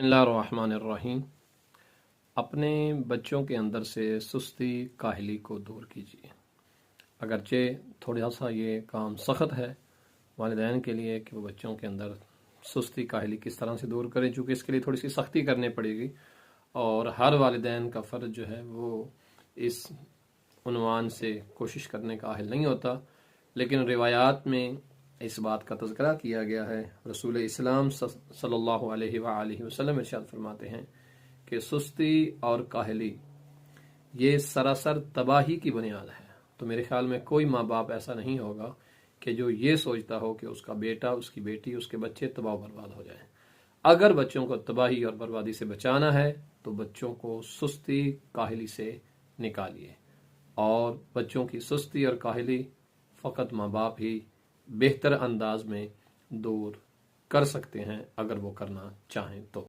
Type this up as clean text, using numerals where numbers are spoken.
बिस्मिल्लाहिर्रहमानिर्रहीम। अपने बच्चों के अंदर से सुस्ती काहली को दूर कीजिए। अगरचे थोड़ा सा ये काम सख्त है वालिदैन के लिए कि वो बच्चों के अंदर सुस्ती काहली किस तरह से दूर करें, चूँकि इसके लिए थोड़ी सी सख्ती करनी पड़ेगी और हर वालिदैन का फ़र्ज जो है वो इस उन्वान से कोशिश करने का अहल नहीं होता। लेकिन रिवायात में इस बात का तज़किरा किया गया है। रसूल इस्लाम सल्लल्लाहु अलैहि वसल्लम इरशाद फरमाते हैं कि सुस्ती और काहली ये सरासर तबाही की बुनियाद है। तो मेरे ख्याल में कोई माँ बाप ऐसा नहीं होगा कि जो ये सोचता हो कि उसका बेटा, उसकी बेटी, उसके बच्चे तबाह बर्बाद हो जाएं। अगर बच्चों को तबाही और बर्बादी से बचाना है तो बच्चों को सुस्ती काहली से निकालिए, और बच्चों की सुस्ती और काहली फ़कत माँ बाप ही बेहतर अंदाज में दूर कर सकते हैं अगर वो करना चाहें तो।